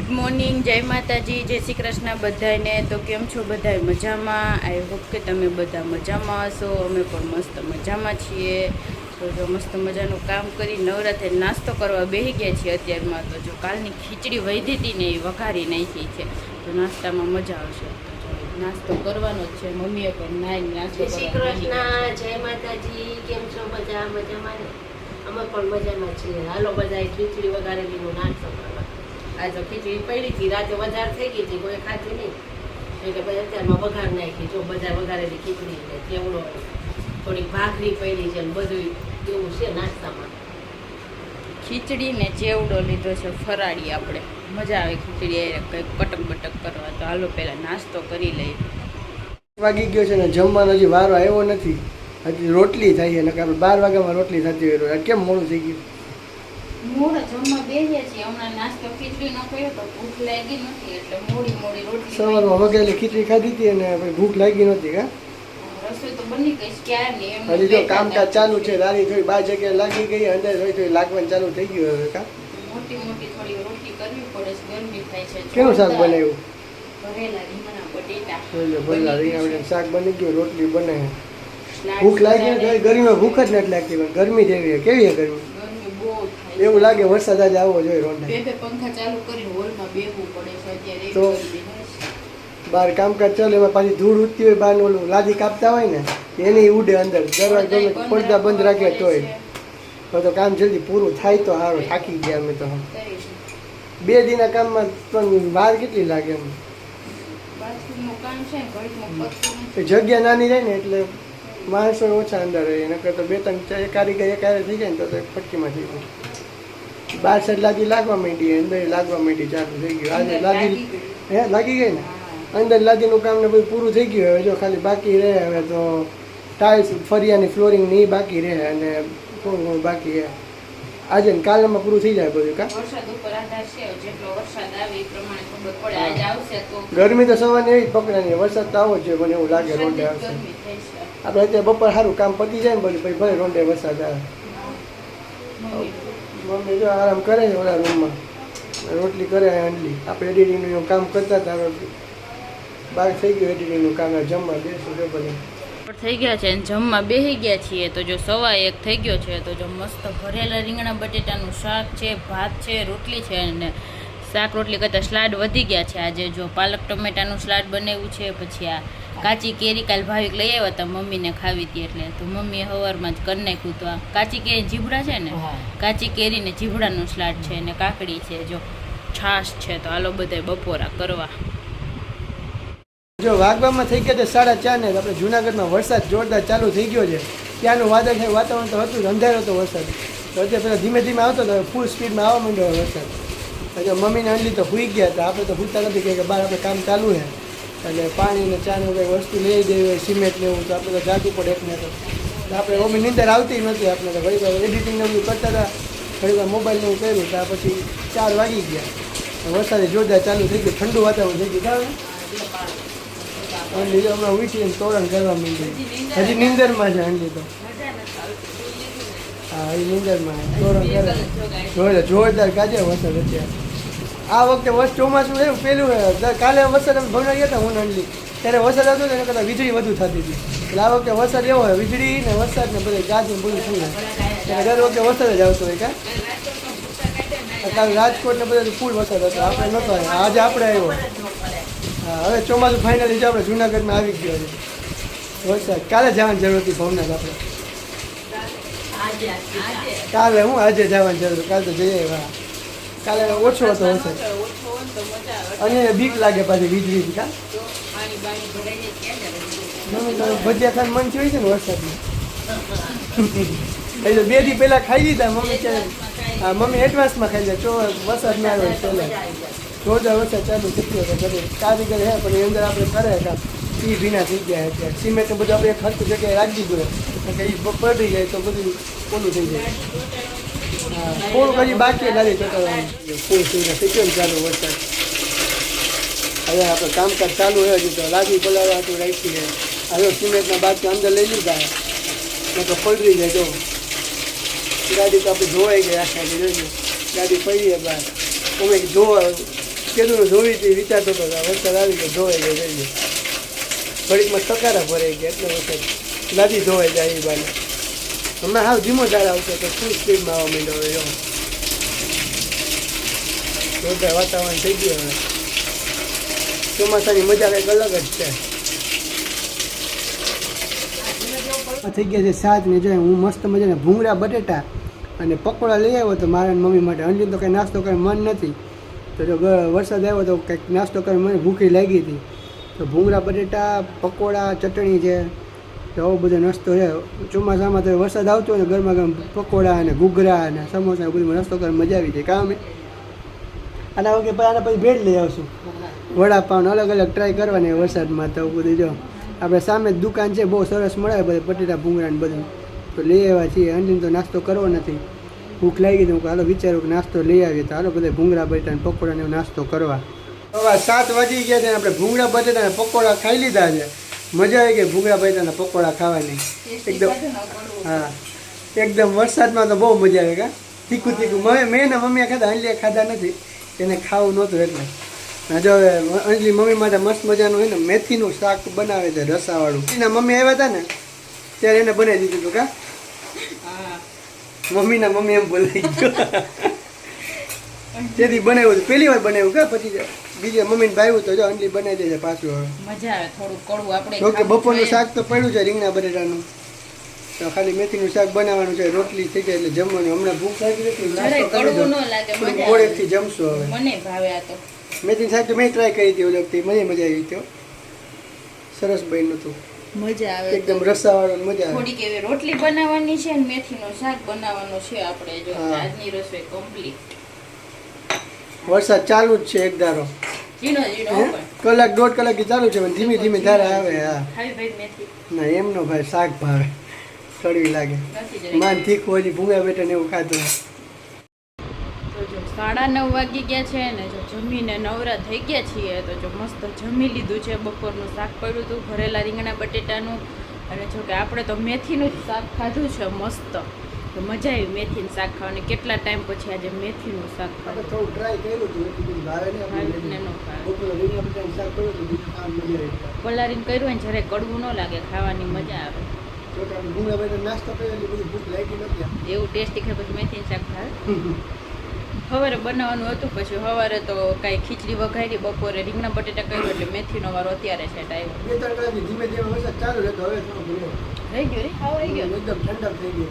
Good morning, જય માતાજી, જય શ્રી કૃષ્ણ બધાને। તો કેમ છો બધાય? મજામાં? આઈ હોપ કે તમે બધા મજામાં હશો। અમે પણ મસ્ત મજામાં છીએ। તો જો મસ્ત મજાનું કામ કરી નવરાત્રે નાસ્તો કરવા બેસી ગયા છીએ અત્યારમાં। તો જો કાલની ખીચડી વધી હતી ને એ વઘારી નાખી છે, તો નાસ્તામાં મજા આવશે। તો જો નાસ્તો કરવાનો જ છે, મમ્મીએ પણ નાઈ નાસ્તો જય શ્રી કૃષ્ણ, જય માતાજી। કેમ છો બધા? મજામાં ને? અમે પણ મજામાં છીએ। હાલો બધા ખીચડી વઘારેલીનો નાસ્તો કરવા। આ તો ખીચડી પડી હતી, રાતે વધારે થઈ ગઈ હતી, કોઈ ખાતી નહીં એટલે પછી અત્યારમાં વઘાર નાખી। જો બધા વઘારેલી ખીચડી ને કેવડો થોડીક ભાખરી પડી છે, બધું એવું છે નાસ્તામાં। ખીચડી ને ચેવડો લીધો છે ફરાળી, આપણે મજા આવે ખીચડી કંઈક કટક બટક કરવા। તો હાલો પહેલાં નાસ્તો કરી લઈએ। વાગી ગયો છે ને જમવાનો હજી વારો આવ્યો નથી, હજી રોટલી થાય છે ને આપણે 12 વાગ્યામાં રોટલી થતી હોય। કેમ મોડું થઈ ગયું? મોડા જમવા બેસીએ છીએ, હમણાં નાસ્તો ખીચડીનો કર્યો તો ભૂખ લાગી નથી એટલે મોડી મોડી રોટલી સવારમાં વઘારેલી ખીચડી ખાધી હતી અને ભૂખ લાગી નહોતી કા? રસોઈ તો બની ગઈ ક્યારની, એમ હજી જો કામકાજ ચાલુ છે, દારી થોડી 2 જગ્યાએ લાગી ગઈ, અંદર થોડી લાગવાનું ચાલુ થઈ ગયું હવે કા? મોટી મોટી થોડી રોટલી કરવી પડે છે, ગરમી થાય છે। કેવું શાક બનાવ્યું? ભરેલા રીંગણા બટેટા ભરેલા રીંગણા શાક બની ગયું, રોટલી બને। ભૂખ લાગી નથી, ગરમીમાં ભૂખ જ નથી લાગતી, પણ ગરમી જેવી કેવી છે ગરમી? એવું લાગે વરસાદ આજે આવવો જોઈએ। રોંડા બે પંખા ચાલુ કરીને હોલમાં બેસવું પડે છે અત્યારે। તો બહાર કામકાજ ચાલે એમાં પાછી ધૂળ ઉડતી હોય, બહાર ઓલું લાદી કાપતા હોય ને એની ઉડે અંદર, દરવાજા પડદા બંધ રાખે તોય તો કામ જલ્દી પૂરું થાય તો સારું। થાકી ગયા અમે તો 2 દિનના કામમાં પણ વાર કેટલી લાગે એમ? જગ્યા નાની રહે ને એટલે માણસો ઓછા અંદર રહે, નકર તો 2-3 કારીગર એક હારે થઈ જાય ને તો ફટકીમાં થઈ જાય। 12 સાઈડ લાદી લાગવા માંડી, અંદર લાગવા માંડી, ચાલુ થઈ ગયું। આજે લાદી લાગી ગઈ ને, અંદર લાદીનું કામ ને બધું પૂરું થઈ ગયું। હવે જો ખાલી બાકી રહે હવે તો ટાઇલ્સ ફરિયાની ફ્લોરિંગ ની બાકી રહે અને થોડું બાકી રહે। આજે ને કાલમાં પૂરું થઈ જાય બધું કા? વરસાદ ઉપર આધાર છે, જેટલો વરસાદ આવે એ પ્રમાણે ખબર પડે। આજ આવશે તો ગરમી તો સવારની એવી જ પકડાની, વરસાદ તો આવો જ જોઈએ, મને એવું લાગે રોંડે આવશે। આપણે અત્યારે બપોર સારું કામ પતી જાય ને બધું, પછી ભલે રોંડે વરસાદ આવે। મમ્મી જો આરામ કરે છે ઓલા રૂમમાં, રોટલી કરે અંડલી। આપણે એડિટિંગનું કામ કરતા હતા, હવે બહાર થઈ ગયું એડિટિંગનું કામ, જમવા બેસું જો બધું થઈ ગયા છે, જમવા બેસી ગયા છીએ। તો જો 1:15 થઈ ગયો છે, તો જો મસ્ત ભરેલા રીંગણા બટેટાનું શાક છે, ભાત છે, રોટલી છે, અને શાક રોટલી કરતાં સલાડ વધી ગયા છે। આજે જો પાલક ટમેટાનું સલાડ બનાવ્યું છે, પછી આ કાચી કેરી કાલ ભાવિક લઈ આવ્યા હતા મમ્મીને ખાવી હતી એટલે, તો મમ્મીએ સવારમાં જ કરી નાખ્યું। તો આ કાચી કેરી જીભડા છે ને, કાચી કેરી ને જીભડાનું સલાડ છે, અને કાકડી છે, જો છાશ છે। તો હાલો બધાય બપોરા કરવા। જો વાગવામાં થઈ ગયા છે 4:30 ને, આપણે જુનાગઢમાં વરસાદ જોરદાર ચાલુ થઈ ગયો છે। ત્યાંનું વાતાવરણ તો હતું, અંધારો હતો વરસાદ, તો અત્યારે પહેલાં ધીમે ધીમે આવતો હતો, ફૂલ સ્પીડમાં આવવા માંડ્યો વરસાદ। એટલે મમ્મીને અંડલી તો સૂઈ ગયા હતા, આપણે તો સૂતા નથી કે બહાર આપણે કામ ચાલુ છે અને પાણી ને ચાનું કંઈ વસ્તુ લઈ દેવી હોય, સિમેન્ટ ને એવું, તો આપણે તો જાતું પડે એકને તો આપણે મમ્મી નીંદર આવતી નથી। આપણે તો ઘણી વાર એડિટિંગ ને બધું કરતા હતા, ઘણી વાર મોબાઈલને એવું કર્યું, ત્યાં પછી 4 વાગી ગયા, વરસાદે જોરદાર ચાલુ થઈ ગયું, ઠંડુ વાતાવરણ થઈ ગયું। અંડલી તો હમણાં ઉઠીને તોરણ કરવા માંડી, હજી નીંદરમાં છે અંડલી તો। હા, એ નીંદરમાં તોરણ કરે, જોરદાર ગાજે વરસાદ અત્યારે। આ વખતે ચોમાસું એવું પેલું કાલે વરસાદ અમે ભણવા ગયા હતા હું અંડલી, ત્યારે વરસાદ આવતો એના કરતાં વીજળી વધુ થતી હતી, એટલે આ વખતે વરસાદ એવો હોય, વીજળી ને વરસાદ ને બધે ગાજે બધું થઈ જાય, દર વખતે વરસાદ જ આવતો હોય કા? કાલે રાજકોટ ને બધે ફૂલ વરસાદ હતો, આપણે નહોતો આવ્યો, આજે આપણે આવ્યો। હા, હવે ચોમાસું ફાઇનલી જો આપણે જુનાગઢમાં આવી ગયો છે વરસાદ। કાલે જવાની જરૂર હતી ભવનાથ આપણે, કાલે હું આજે જવાની જરૂર, કાલે તો જઈએ। હા, કાલે ઓછો હતો વરસાદ અને બીક લાગે પાછી વીજળી કા? ભજીયા ખાવાનું મન થયું છે ને વરસાદમાં, એટલે 2 દી પહેલાં ખાઈ લીધા મમ્મી, ક્યારે હા મમ્મી એડવાન્સમાં ખાઈ જાય, વરસાદ ના આવે પહેલાં જોરદાર વરસાદ ચાલુ થઈ ગયો હતો, ઘરે કારીગર હે પણ એ અંદર આપણે કરે કામ, એ ભીના થઈ ગયા અત્યારે, સિમેન્ટ ને બધું આપણે એક હરખી જગ્યાએ રાખી દીધું કે એ પડી જાય તો બધું ઓલું થઈ જાય। હા, થોડુંક હજી બાકી લાદી ચોટાડવાનું, ફૂલ સુવિધા થઈ ગયો ને ચાલુ વરસાદ। હવે આપણે કામકાજ ચાલુ હોય, હજી તો લાદી બોલાવવા હતું રાખી છે, હવે સિમેન્ટના બાકી અંદર લઈ લીધા ને તો પલરી જાય। જો ગાડી તો આપણે ધોવાઈ ગઈ, આખા જોઈએ ગાડી પડી બહાર, અમે ધોવા કેદું ધોવી હતી વિચારતો હતો કે આ વરસાદ આવી ગયો ધોવાઈ ગયો જઈએ ઘડીકમાં ટકારા ભરાઈ ગયા એટલે વરસાદ લાદી ધોવાઈ જાય એ બાને હમણાં હાવ ધીમો ધાર આવશે તો ફૂલ સ્પીડમાં આવવા માંડ્યો હવે એવો જોરદાર વાતાવરણ થઈ ગયું હવે ચોમાસાની મજા કંઈક અલગ જ છે. થઈ ગયા છે 7 ને જો હું મસ્ત મજાના ભૂંગળા બટેટા અને પકોડા લઈ આવ્યો તો મારા મમ્મી માટે. અંજલિન તો કંઈ નાસ્તો કરે મન નથી તો જો વરસાદ આવ્યો તો કંઈક નાસ્તો કરે મને ભૂખી લાગી હતી તો ભૂંગળા બટેટા પકોડા ચટણી છે તો આવો બધો નાસ્તો છે. ચોમાસામાં તો વરસાદ આવતો હોય ને ગરમા ગરમ પકોડા અને ઘૂઘરા અને સમોસા બધું નાસ્તો કરે મજા આવી જાય કામ આના વગર આના પછી ભેળ લઈ આવશું વડાપાઉં અલગ અલગ ટ્રાય કરવાની વરસાદમાં તો બધું જો આપણે સામે જ દુકાન છે બહુ સરસ મળે બધે બટેટા ભૂંગળા ને બધું તો લઈ આવ્યા છીએ. અંજલિન તો નાસ્તો કરવો નથી ભૂખ લાગી તો હાલો વિચારું કે નાસ્તો લઈ આવીએ તો હાલો બધા ભૂંગળા બટેટા પકોડા ને નાસ્તો કરવા. હવે 7 વાગી ગયા છે આપણે ભૂંગળા બટેટા પકોડા ખાઈ લીધા છે. મજા આવી ગઈ ભૂંગળા બટેટાના પકોડા ખાવાની એકદમ. હા એકદમ વરસાદમાં તો બહુ મજા આવે કા તીખું તીખું મેં ને મમ્મીએ ખાધા અંજલીએ ખાધા નથી એને ખાવું નહોતું એટલે જો હવે અંજલી મમ્મી માટે મસ્ત મજાનું હોય ને મેથીનું શાક બનાવે છે રસાવાળું. એના મમ્મી આવ્યા હતા ને ત્યારે એને બનાવી દીધું હતું કા મમ્મીના મમ્મી એમ બોલાઈ ગયો તેથી બનાવ્યું હતું પહેલી વાર બનાવ્યું કા પછી બીજે મમ્મીને ભાવ્યું તો જો અંજલી બનાવી દે છે પાછું હવે મજા આવે થોડું કડવું આપણે ઓકે. બપોરનું શાક તો પડ્યું છે રીંગણા બટેટાનું તો ખાલી મેથીનું શાક બનાવવાનું છે રોટલી થઈ જાય એટલે જમવાનું. હમણાં ભૂખ લાગી હતી મોડેથી જમશું હવે. મને ભાવે આ તો મેથીનું શાક તો મેં ટ્રાય કરી હતી ઓલી વખતે મજા આવી હતી સરસ બન્યું હતું મજા આવે એકદમ રસાવાળો મજા આવે. થોડીક એવી રોટલી બનાવવાની છે અને મેથીનું શાક બનાવવાનું છે આપણે જો આજની રસોઈ કમ્પ્લીટ. વરસાદ ચાલુ જ છે એક ધારો ઝીણો ઝીણો કલાક 1.5 કલાકથી ચાલુ છે પણ ધીમે ધીમે ધારા આવે. હા ખાવી ભાઈ મેથી ના એમનો ભાઈ શાક ભાવે કડવી લાગે માન તીખું હજી ભૂંગા બેટા ને એવું ખાધું. તો જો 9:30 વાગી ગયા છે ને જો જમીને નવરા થઈ ગયા છીએ તો જો મસ્ત જમી લીધું છે. બપોરનું શાક પડ્યું હતું ભરેલા રીંગણા બટેટાનું અને જો કે આપણે તો મેથીનું જ શાક ખાધું છે મસ્ત તો મજા આવી મેથીનું શાક ખાવાની. કેટલા ટાઈમ પછી આજે મેથીનું શાક ખાધું. થોડું ટ્રાય કર્યું હતું એટલું બધું ભાવે ને બપોરે રીંગણા બટેટાનું શાક કર્યું હતું બીજું કામ મજા આવી. પલારીને કર્યું હોય ને જ્યારે કડવું ન લાગે ખાવાની મજા આવે. ભૂંગા બેટા નાસ્તો કર્યો એટલે બધી ભૂખ લાગી નથી એવું ટેસ્ટી ખાય પછી મેથીનું શાક ભાવે. સવારે બનાવવાનું હતું પછી સવારે તો કાંઈ ખીચડી વઘારી બપોરે રીંગણા બટેટા કર્યું એટલે મેથીનો વારો અત્યારે છે ટાઈમ 2-3 કલાકથી ધીમે ધીમે વરસાદ ચાલુ રહેતો હવે થોડું થઈ ગયું રે ખાવ રહી ગયો એકદમ ઠંડક થઈ ગઈ.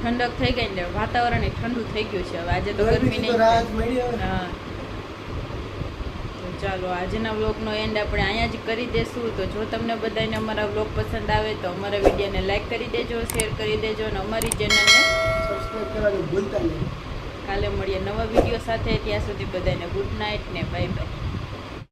ઠંડક થઈ ગઈ ને વાતાવરણ ઠંડુ થઈ ગયું છે હવે. આજે તો ગરમી ગરમીથી તો નહીં. રાહત મળી હવે. હા તો ચાલો આજના વ્લોગનો એન્ડ આપણે અહીંયા જ કરી દેશું. તો જો તમને બધાને અમારા વ્લોગ પસંદ આવે તો અમારા વિડીયોને લાઈક કરી દેજો, શેર કરી દેજો અને અમારી ચેનલને સબસ્ક્રાઇબ કરવાનું ભૂલતા નહીં. કાલે મળીએ નવા વિડીયો સાથે. ત્યાં સુધી બધાને ગુડ નાઇટ ને બાય બાય.